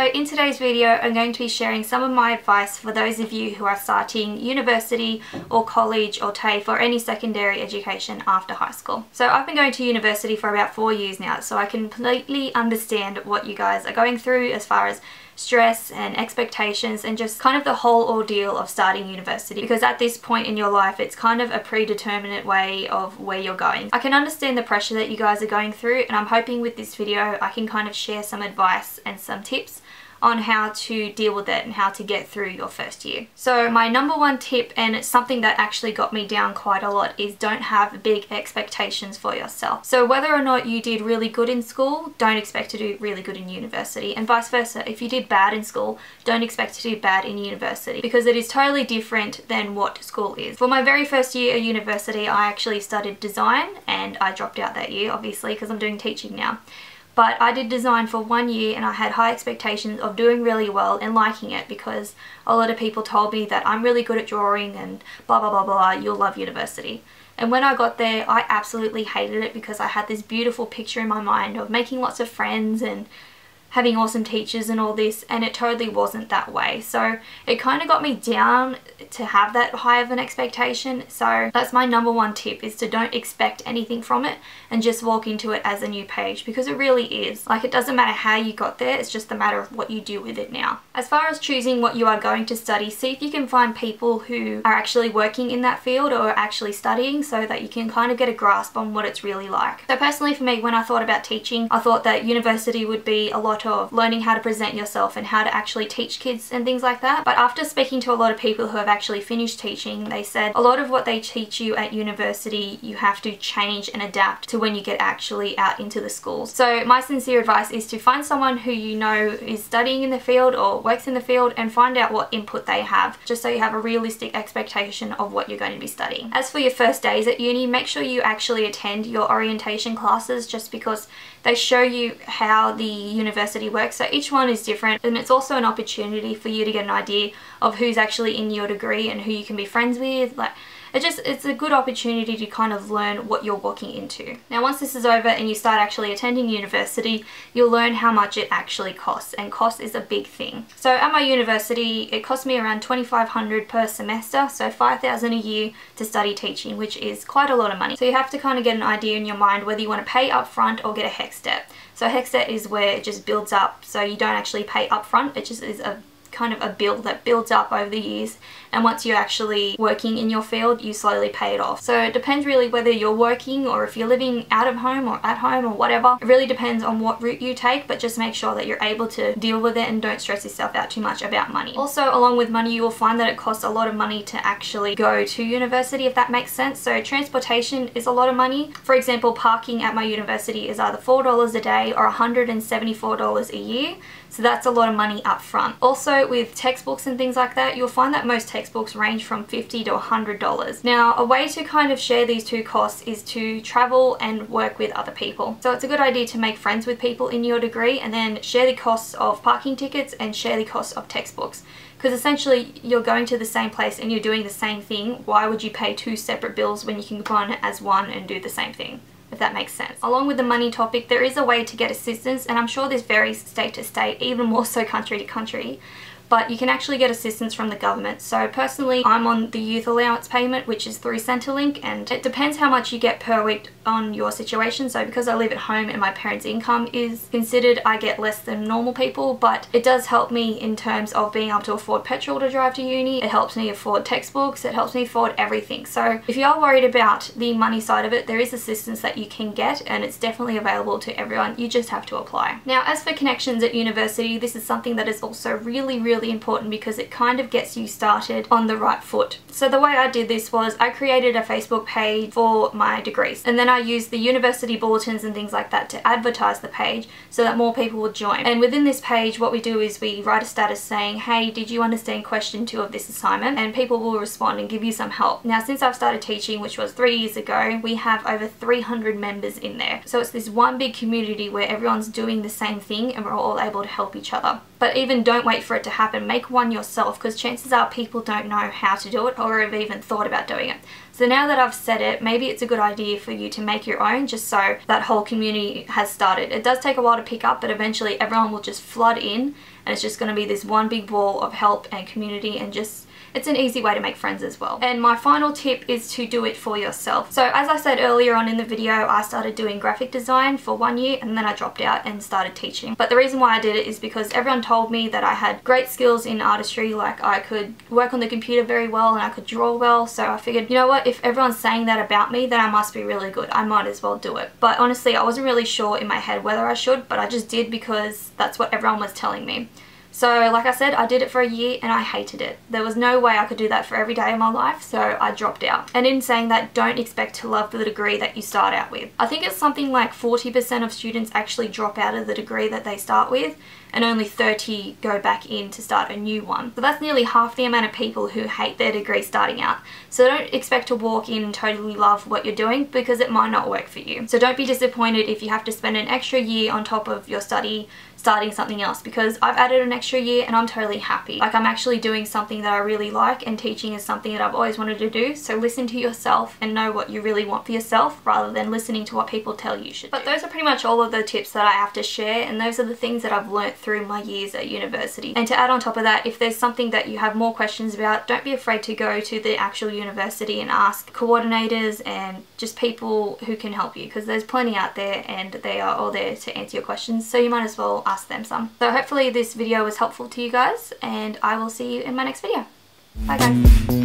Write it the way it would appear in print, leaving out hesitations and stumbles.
So in today's video, I'm going to be sharing some of my advice for those of you who are starting university or college or TAFE or any secondary education after high school. So I've been going to university for about 4 years now, so I completely understand what you guys are going through as far as stress and expectations and just kind of the whole ordeal of starting university, because at this point in your life it's kind of a predeterminate way of where you're going. I can understand the pressure that you guys are going through, and I'm hoping with this video I can kind of share some advice and some tips on how to deal with it and how to get through your first year. So my number one tip, and it's something that actually got me down quite a lot, is don't have big expectations for yourself. So whether or not you did really good in school, don't expect to do really good in university, and vice versa. If you did bad in school, don't expect to do bad in university, because it is totally different than what school is. For my very first year at university, I actually studied design, and I dropped out that year obviously because I'm doing teaching now. But I did design for 1 year and I had high expectations of doing really well and liking it, because a lot of people told me that I'm really good at drawing and blah blah blah blah, you'll love university. And when I got there, I absolutely hated it, because I had this beautiful picture in my mind of making lots of friends and having awesome teachers and all this, and it totally wasn't that way. So it kind of got me down to have that high of an expectation. So that's my number one tip, is to don't expect anything from it and just walk into it as a new page, because it really is. Like, it doesn't matter how you got there, it's just a matter of what you do with it now. As far as choosing what you are going to study, see if you can find people who are actually working in that field or are actually studying, so that you can kind of get a grasp on what it's really like. So personally for me, when I thought about teaching, I thought that university would be a lot of learning how to present yourself and how to actually teach kids and things like that. But after speaking to a lot of people who have actually finished teaching, they said a lot of what they teach you at university you have to change and adapt to when you get actually out into the schools. So my sincere advice is to find someone who you know is studying in the field or works in the field, and find out what input they have, just so you have a realistic expectation of what you're going to be studying. As for your first days at uni, make sure you actually attend your orientation classes, just because they show you how the university works. So each one is different, and it's also an opportunity for you to get an idea of who's actually in your degree and who you can be friends with. Like, it's a good opportunity to kind of learn what you're walking into. Now once this is over and you start actually attending university, you'll learn how much it actually costs, and cost is a big thing. So at my university, it cost me around $2,500 per semester, so $5,000 a year to study teaching, which is quite a lot of money. So you have to kind of get an idea in your mind whether you want to pay up front or get a HECS debt. So HECS debt is where it just builds up, so you don't actually pay up front, it just is a kind of a bill that builds up over the years, and once you're actually working in your field, you slowly pay it off. So it depends really whether you're working or if you're living out of home or at home or whatever. It really depends on what route you take, but just make sure that you're able to deal with it and don't stress yourself out too much about money. Also, along with money, you will find that it costs a lot of money to actually go to university, if that makes sense. So transportation is a lot of money. For example, parking at my university is either $4 a day or $174 a year. So that's a lot of money up front. Also with textbooks and things like that, you'll find that most textbooks range from $50 to $100. Now a way to kind of share these two costs is to travel and work with other people. So it's a good idea to make friends with people in your degree, and then share the costs of parking tickets and share the costs of textbooks. Because essentially you're going to the same place and you're doing the same thing. Why would you pay two separate bills when you can combine it as one and do the same thing? If that makes sense. Along with the money topic, there is a way to get assistance, and I'm sure this varies state to state, even more so country to country. But you can actually get assistance from the government. So personally, I'm on the youth allowance payment, which is through Centrelink, and it depends how much you get per week on your situation. So because I live at home and my parents' income is considered, I get less than normal people, but it does help me in terms of being able to afford petrol to drive to uni. It helps me afford textbooks, it helps me afford everything. So if you are worried about the money side of it, there is assistance that you can get, and it's definitely available to everyone. You just have to apply. Now as for connections at university, this is something that is also really important, because it kind of gets you started on the right foot. So the way I did this was I created a Facebook page for my degrees, and then I used the university bulletins and things like that to advertise the page so that more people would join. And within this page, what we do is we write a status saying, hey, did you understand question 2 of this assignment? And people will respond and give you some help. Now since I've started teaching, which was 3 years ago, we have over 300 members in there. So it's this one big community where everyone's doing the same thing and we're all able to help each other. But even don't wait for it to happen. Make one yourself, because chances are people don't know how to do it or have even thought about doing it. So now that I've said it, maybe it's a good idea for you to make your own, just so that whole community has started. It does take a while to pick up, but eventually everyone will just flood in, and it's just going to be this one big ball of help and community, and just it's an easy way to make friends as well. And my final tip is to do it for yourself. So as I said earlier on in the video, I started doing graphic design for 1 year and then I dropped out and started teaching. But the reason why I did it is because everyone told me that I had great skills in artistry, like I could work on the computer very well and I could draw well. So I figured, you know what, if everyone's saying that about me, then I must be really good. I might as well do it. But honestly, I wasn't really sure in my head whether I should, but I just did because that's what everyone was telling me. So like I said, I did it for a year and I hated it. There was no way I could do that for every day of my life, so I dropped out. And in saying that, don't expect to love the degree that you start out with. I think it's something like 40% of students actually drop out of the degree that they start with, and only 30 go back in to start a new one. So that's nearly half the amount of people who hate their degree starting out. So don't expect to walk in and totally love what you're doing, because it might not work for you. So don't be disappointed if you have to spend an extra year on top of your study starting something else, because I've added an extra year and I'm totally happy. Like, I'm actually doing something that I really like, and teaching is something that I've always wanted to do. So listen to yourself and know what you really want for yourself, rather than listening to what people tell you should do. But those are pretty much all of the tips that I have to share, and those are the things that I've learnt through my years at university. And to add on top of that, if there's something that you have more questions about, don't be afraid to go to the actual university and ask coordinators and just people who can help you, because there's plenty out there and they are all there to answer your questions, so you might as well ask them some. So hopefully this video was helpful to you guys, and I will see you in my next video. Bye guys.